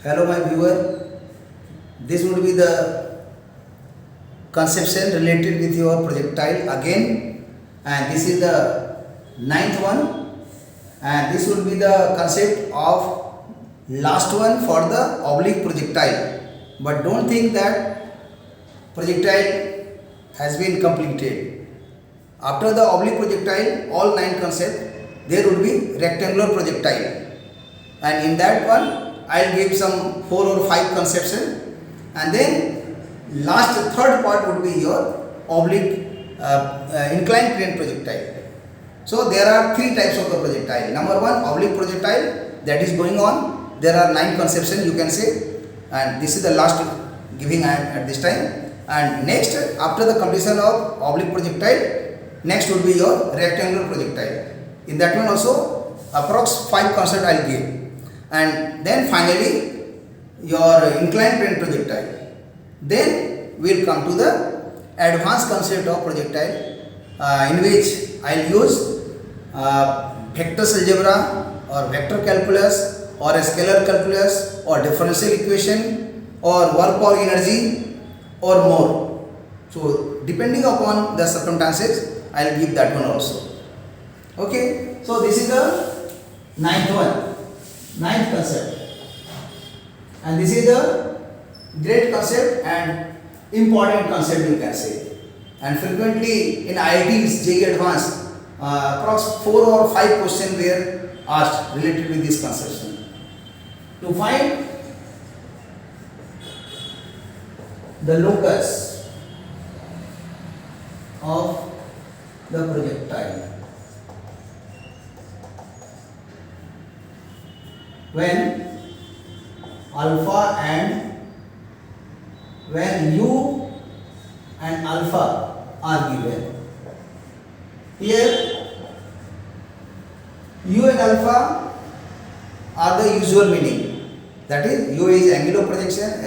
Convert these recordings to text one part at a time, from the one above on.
Hello my viewer, this would be the conception related with your projectile again, and this is the ninth one, and this would be the concept of last one for the oblique projectile. But don't think that projectile has been completed. After the oblique projectile, all 9 concepts, there would be rectangular projectile, and in that one I'll give some 4 or 5 conception, and then last third part would be your oblique inclined plane projectile. So there are 3 types of the projectile. Number 1, oblique projectile, that is going on. There are 9 conception you can say, and this is the last giving at this time. And next, after the completion of oblique projectile, next would be your rectangular projectile. In that one also approx 5 concepts I will give. And then finally your inclined plane projectile. Then we will come to the advanced concept of projectile, in which I will use vectors algebra or vector calculus or a scalar calculus or differential equation or work power energy or more. So depending upon the circumstances, I will give that one also. Okay, so this is the ninth concept, and this is the great concept and important concept you can say. And frequently in IITs, JEE Advanced, approx 4 or 5 questions were asked related with this conception. To find the locus of the projectile when alpha and when u and alpha are given. Here u and alpha are the usual meaning, that is u is angular projection,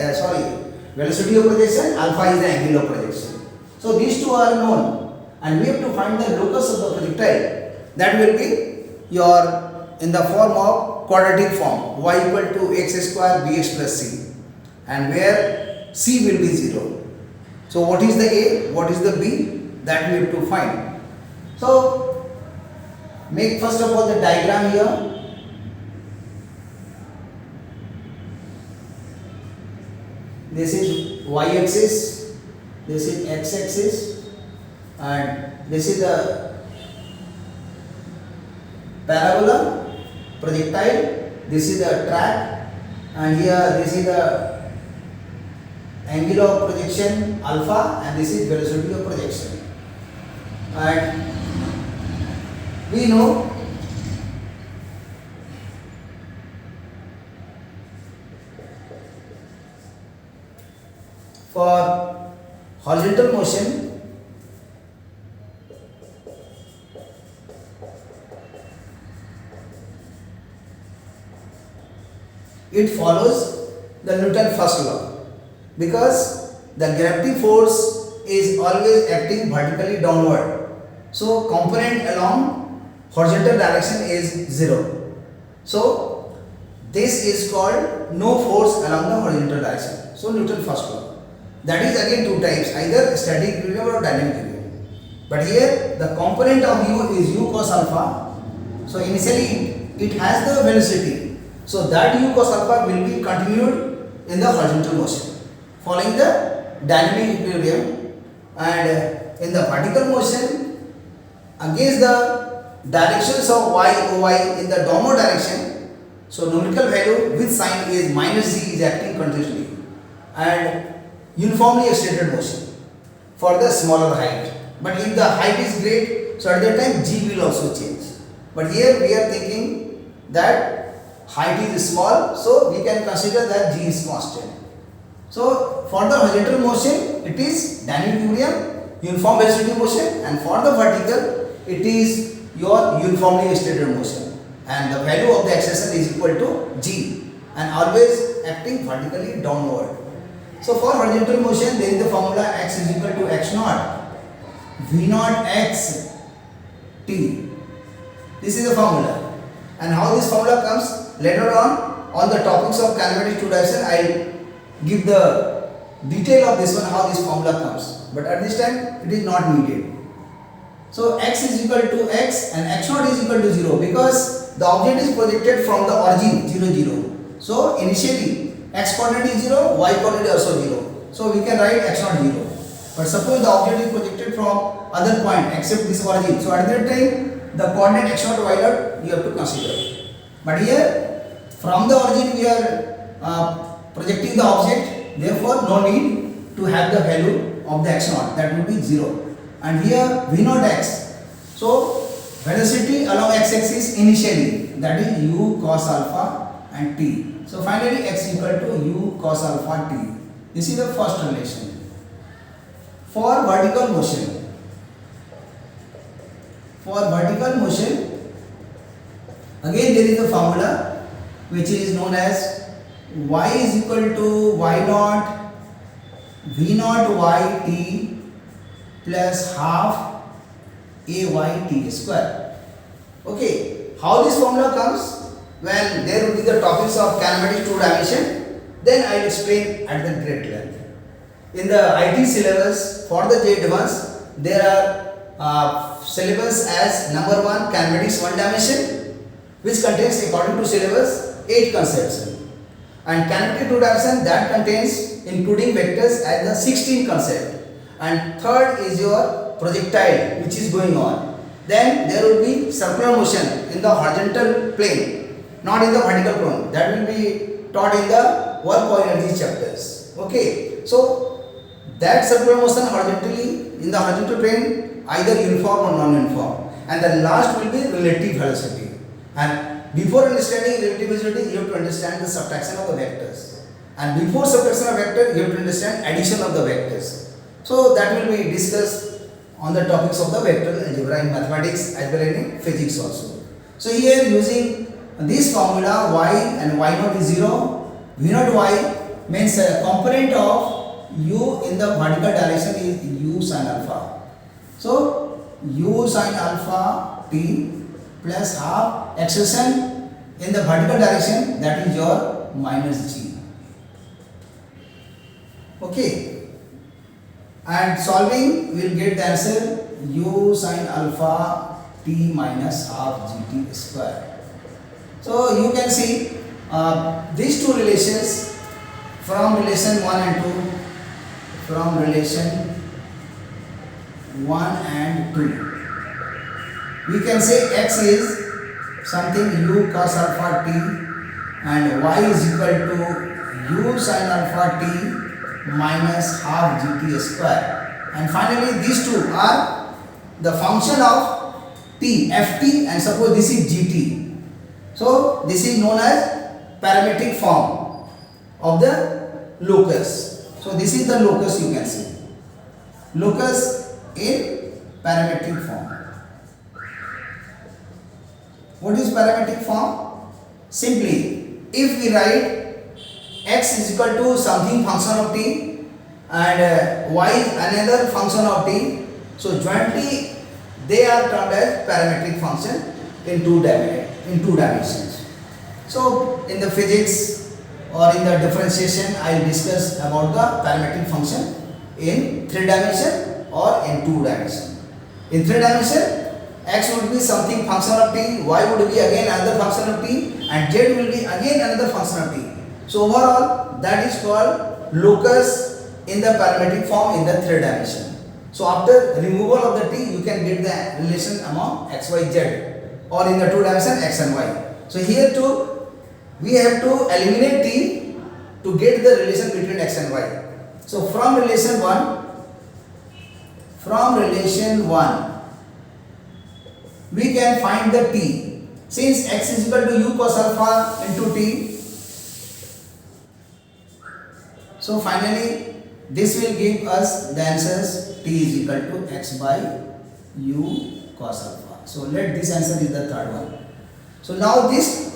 velocity of projection, alpha is the angular projection. So these two are known, and we have to find the locus of the projectile. That will be your in the form of quadratic form, y equal to x square bx plus c, and where c will be 0. So what is the a, what is the b, that we have to find. So make first of all the diagram here. This is y axis, this is x axis, and this is the parabola projectile, this is the track, and here this is the angle of projection alpha, and this is velocity of projection. And we know for horizontal motion it follows the Newton's first law, because the gravity force is always acting vertically downward. So component along horizontal direction is 0. So this is called no force along the horizontal direction. So Newton's first law. That is again 2 types, either static equilibrium or dynamic equilibrium. But here the component of u is u cos alpha. So initially it has the velocity. So that u cos alpha will be continued in the horizontal motion following the dynamic equilibrium, and in the vertical motion against the directions of y, oy in the downward direction. So numerical value with sign is minus g is acting continuously and uniformly extended motion for the smaller height. But if the height is great, so at that time g will also change. But here we are thinking that height is small, so we can consider that g is constant. So for the horizontal motion it is dynamic equilibrium, uniform velocity motion, and for the vertical it is your uniformly extended motion, and the value of the acceleration is equal to g and always acting vertically downward. So for horizontal motion there is the formula x is equal to x naught v naught x t. This is the formula, and how this formula comes later on on the topics of kinematics two-dimension, I'll give the detail of this one, how this formula comes. But at this time, it is not needed. So x is equal to x and x naught is equal to 0 because the object is projected from the origin 0, 0. So initially x coordinate is 0, y coordinate is also 0. So we can write x naught 0. But suppose the object is projected from other point except this origin. So at that time the coordinate x naught, y naught you have to consider. But here from the origin we are projecting the object, therefore no need to have the value of the x naught, that will be 0. And here v naught x. So velocity along x axis initially, that is u cos alpha and t. So finally x equal to u cos alpha t. This is the first relation. For vertical motion, again there is a formula which is known as y is equal to y naught v naught y t plus half ay t square. Okay, how this formula comes? When there will be the topics of kinematics two dimension, then I will explain at the great length. In the IT syllabus for the JEE Advanced, there are syllabus as number 1 kinematics one dimension, which contains according to syllabus 8 concepts, and kinetic two dimension that contains including vectors as the 16 concept. And third is your projectile which is going on. Then there will be circular motion in the horizontal plane, not in the vertical plane. That will be taught in the work or energy chapters. Okay, so that circular motion horizontally in the horizontal plane either uniform or non-uniform. And the last will be relative velocity. And before understanding relative velocity, you have to understand the subtraction of the vectors. And before subtraction of vector, you have to understand addition of the vectors. So that will be discussed on the topics of the vector algebra in mathematics as well as in physics also. So here using this formula y and y naught is 0, v naught y means a component of u in the vertical direction is u sin alpha. So u sin alpha t plus half expression in the vertical direction, that is your minus g. Okay. And solving we will get the answer u sin alpha t minus half gt square. So you can see these two relations from relation 1 and 2, from relation 1 and 2. We can say x is something u cos alpha t and y is equal to u sin alpha t minus half gt square. And finally these two are the function of t, ft, and suppose this is gt. So this is known as parametric form of the locus. So this is the locus, you can see. Locus in parametric form. What is parametric form? Simply, if we write x is equal to something function of t and y another function of t, so jointly they are termed as parametric function in two dimensions. So in the physics or in the differentiation I will discuss about the parametric function in 3 dimension or in 2 dimension. In 3 dimension, x would be something function of t, y would be again another function of t, and z will be again another function of t. So overall that is called locus in the parametric form in the 3 dimension. So after removal of the t, you can get the relation among x, y, z, or in the 2 dimension x and y. So here too we have to eliminate t to get the relation between x and y. So from relation 1 we can find the t. Since x is equal to u cos alpha into t, so finally this will give us the answers t is equal to x by u cos alpha. So let this answer is the third one. So now this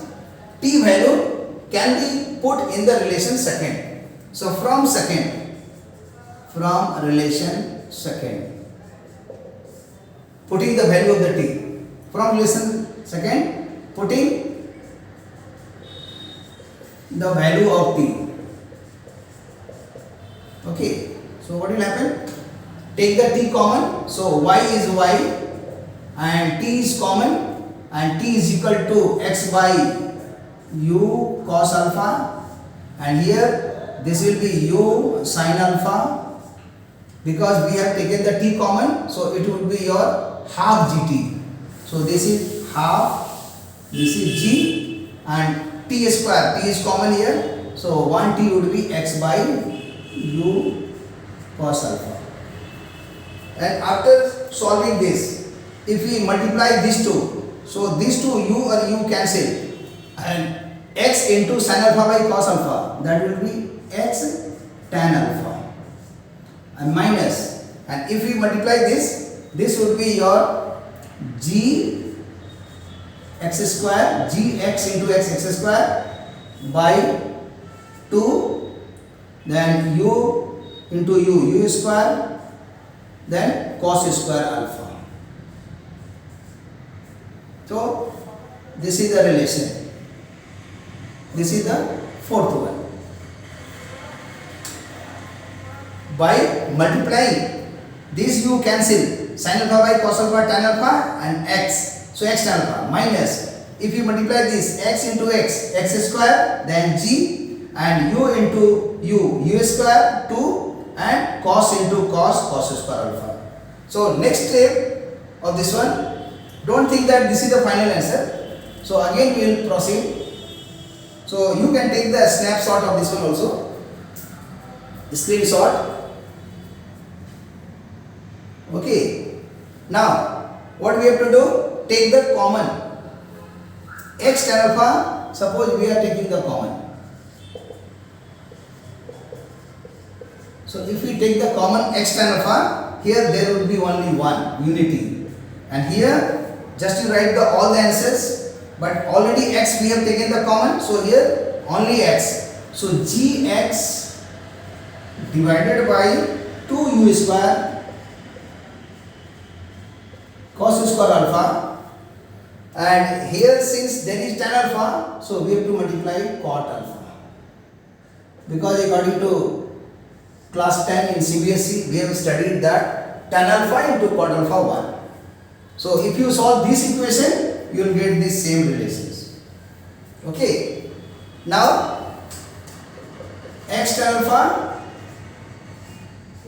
t value can be put in the relation second. So from relation second, putting the value of the t from relation second, putting the value of t. Okay, so what will happen? Take the t common, so y is y and t is common, and t is equal to x by u cos alpha, and here this will be u sin alpha, because we have taken the t common, so it would be your half gt. So this is half, this is g, and t square, t is common here, so 1t would be x by u cos alpha. And after solving this, if we multiply these two, so these two u or u cancel, and x into sin alpha by cos alpha, that will be x tan alpha, and minus, and if we multiply this would be your g x square, gx into x square by 2, then u into u square, then cos square alpha. So this is the relation. This is the fourth one. By multiplying this u cancel, sin alpha by cos alpha tan alpha and x, so x tan alpha, minus, if you multiply this x into x square, then g, and u into u square 2, and cos into cos square alpha. So next step of this one, don't think that this is the final answer. So again we will proceed. So you can take the snapshot of this one also, screenshot. Okay. Now what we have to do? Take the common x tan alpha. Suppose we are taking the common. So if we take the common x tan alpha, here there will be only one unity, and here just you write all the answers, but already x we have taken the common, so here only x. So gx divided by 2u square cos square alpha, and here since there is tan alpha, so we have to multiply cot alpha, because according to class 10 in CBSE we have studied that tan alpha into cot alpha 1. So if you solve this equation, you will get these same relations. Okay. Now x tan alpha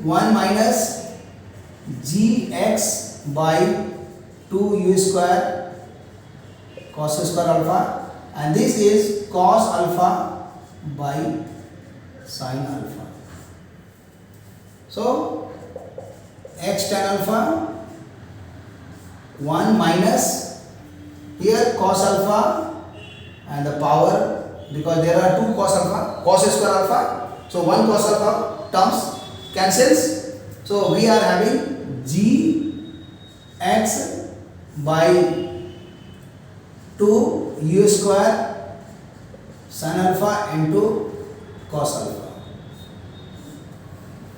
1 minus gx by 2u square cos square alpha, and this is cos alpha by sin alpha. So x tan alpha 1 minus here cos alpha and the power, because there are two cos alpha, cos square alpha, so one cos alpha terms cancels, so we are having g x by 2 u square sin alpha into cos alpha.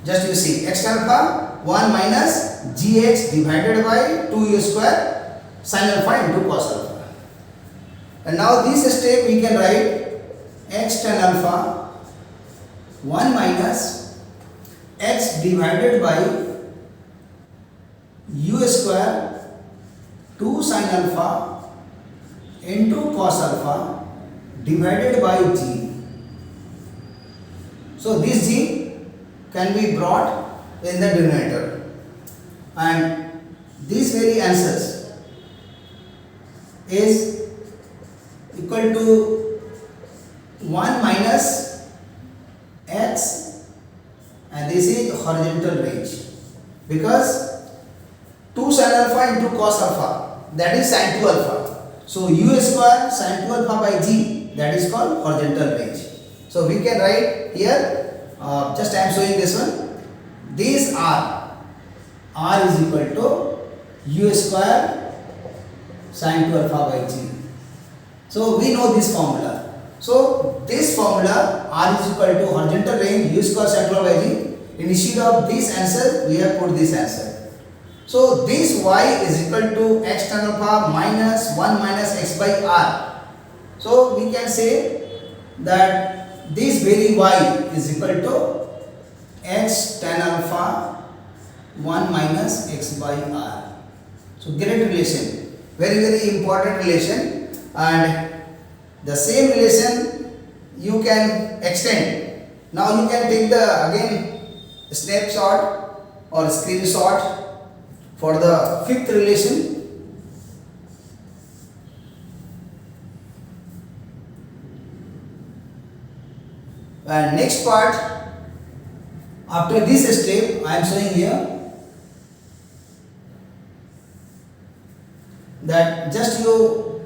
Just you see, x tan alpha 1 minus gx divided by 2u square sin alpha into cos alpha. And now this step we can write x tan alpha 1 minus x divided by u square 2 sin alpha into cos alpha divided by g. So this g can be brought in the denominator, and these very answers is equal to 1 minus x, and this is horizontal range, because 2 sin alpha into cos alpha, that is sin 2 alpha, so u square sin 2 alpha by g, that is called horizontal range. So we can write here, just I am showing this one, these r is equal to u square sin 2 alpha by g. So we know this formula. So this formula r is equal to horizontal range u square sin 2 alpha by g. Instead of this answer, we have put this answer. So this y is equal to x tan alpha minus 1 minus x by r. So we can say that this very y is equal to x tan alpha 1 minus x by r. So great relation, very important relation, and the same relation you can extend. Now you can take the again snapshot or screenshot for the fifth relation. And next part, after this step I am showing here that just you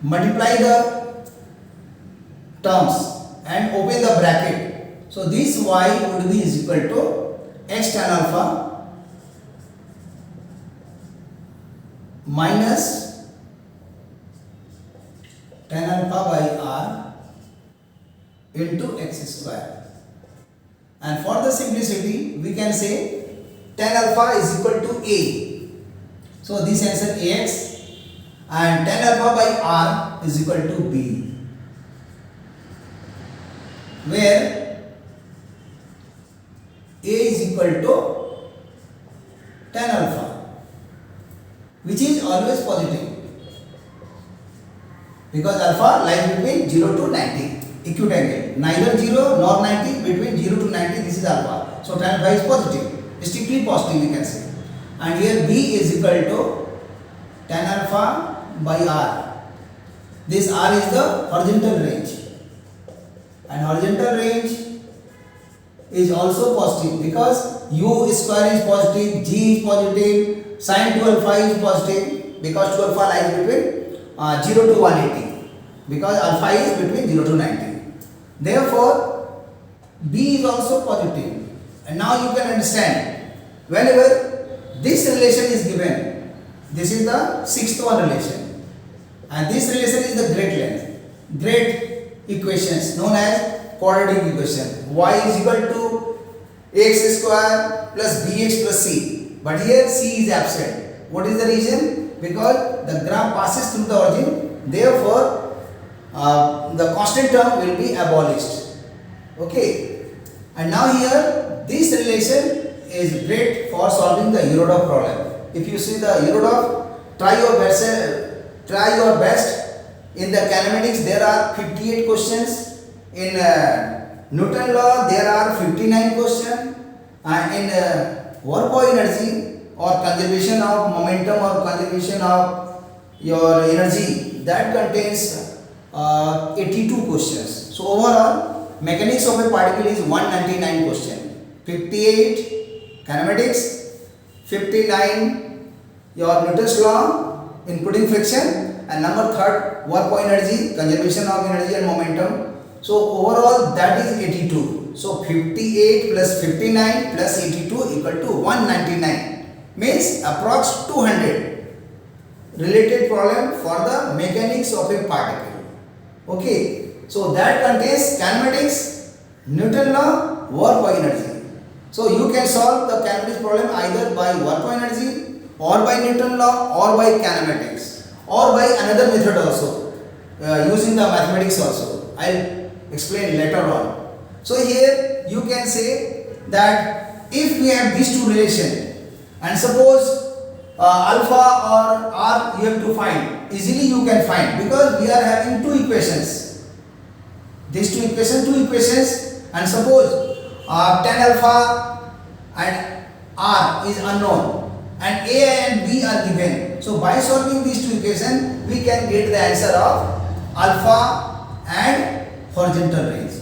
multiply the terms and open the bracket. So this y would be is equal to x tan alpha minus tan alpha by r into x square, and for the simplicity we can say tan alpha is equal to a. So this answer ax, and tan alpha by r is equal to b, where a is equal to tan alpha, which is always positive because alpha lies between 0 to 90. Acute angle, neither 0 nor 90, between 0 to 90, this is alpha. So tan alpha is positive, strictly positive we can say. And here b is equal to tan alpha by r. This r is the horizontal range, and horizontal range is also positive because u square is positive, g is positive, sin 2 alpha is positive because 2 alpha lies between 0 to 180, because alpha is between 0 to 90. Therefore, b is also positive. And now you can understand, whenever this relation is given, this is the sixth one relation, and this relation is the great length, great equations known as quadratic equation. Y is equal to ax square plus bx plus c, but here c is absent. What is the reason? Because the graph passes through the origin, therefore the constant term will be abolished. Okay, and now here this relation is great for solving the Eurodov problem. If you see the Eurodov, try your best. In the kinematics there are 58 questions. In Newton law there are 59 questions, and in work of energy or conservation of momentum or conservation of your energy, that contains 82 questions. So overall, mechanics of a particle is 199 question. 58 kinematics, 59 your Newton's law including friction, and number third work of energy, conservation of energy and momentum. So overall that is 82. So 58 plus 59 plus 82 equal to 199, means approx 200 related problem for the mechanics of a particle. Okay, so that contains kinematics, Newton law, work by energy. So you can solve the kinematics problem either by work by energy or by Newton law or by kinematics or by another method also, using the mathematics also. I'll explain later on. So here you can say that if we have these two relations and suppose alpha or r you have to find, easily you can find because we are having two equations. These two equations, and suppose tan alpha and r is unknown and a and b are given. So by solving these two equations we can get the answer of alpha and horizontal range.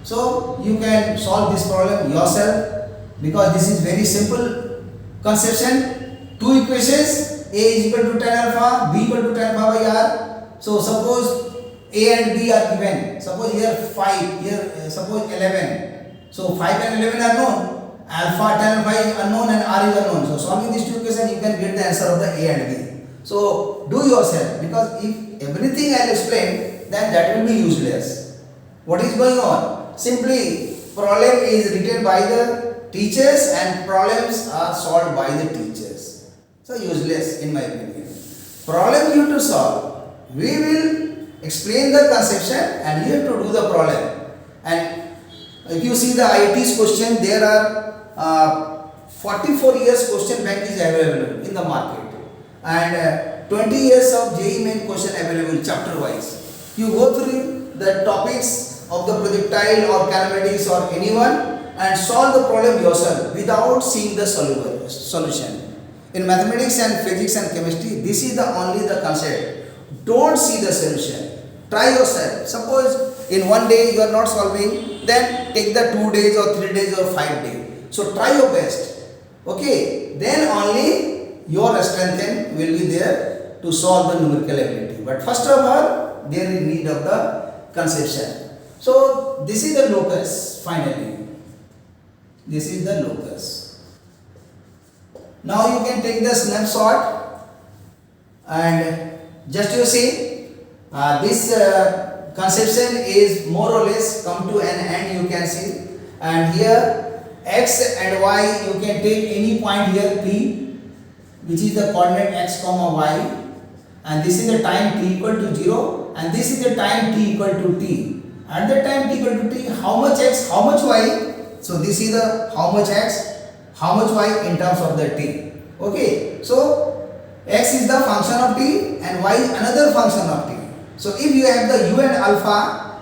So you can solve this problem yourself because this is very simple conception. Two equations, a is equal to tan alpha, b equal to tan alpha by r. So suppose a and b are given. Suppose here 5, here suppose 11. So 5 and 11 are known. Alpha tan alpha is unknown and r is unknown. So solving these two equations you can get the answer of the a and b. So do yourself, because if everything I will explain, then that will be useless. What is going on? Simply problem is written by the teachers and problems are solved by the teachers. So useless in my opinion. Problem you to solve. We will explain the conception and you have to do the problem. And if you see the IIT's question, there are 44 years question bank is available in the market, and 20 years of JEE main question available chapter wise. You go through the topics of the projectile or kinematics or anyone and solve the problem yourself without seeing the solution. In mathematics and physics and chemistry, this is the only the concept. Don't see the solution. Try yourself. Suppose in one day you are not solving, then take the 2 days or 3 days or 5 days. So try your best. Okay, then only your strength will be there to solve the numerical ability. But first of all, there is need of the conception. So this is the locus finally. This is the locus. Now you can take the snapshot and just you see this conception is more or less come to an end, you can see, and here x and y you can take any point here p, which is the coordinate x comma y, and this is the time t equal to 0 and this is the time t equal to t. At the time t equal to t, how much x, how much y? So this is the how much x, how much y in terms of the t. Okay, so x is the function of t and y is another function of t. So if you have the u and alpha,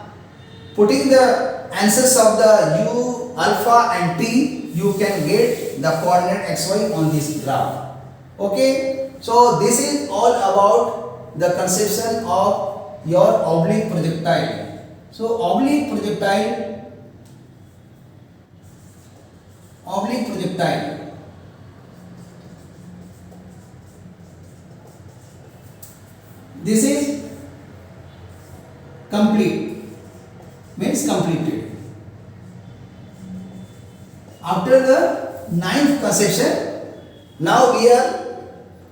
putting the answers of the u, alpha and t, you can get the coordinate xy on this graph. Okay, so this is all about the conception of your oblique projectile. So oblique projectile, this is complete, means completed. After the 9th conception, now we are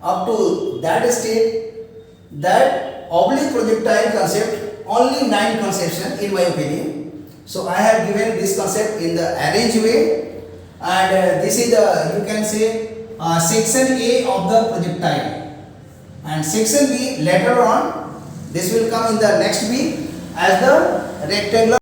up to that state, that oblique projectile concept, only 9 conception in my opinion. So I have given this concept in the arranged way, and this is the, you can say, section A of the projectile, and section B later on, this will come in the next week as the rectangular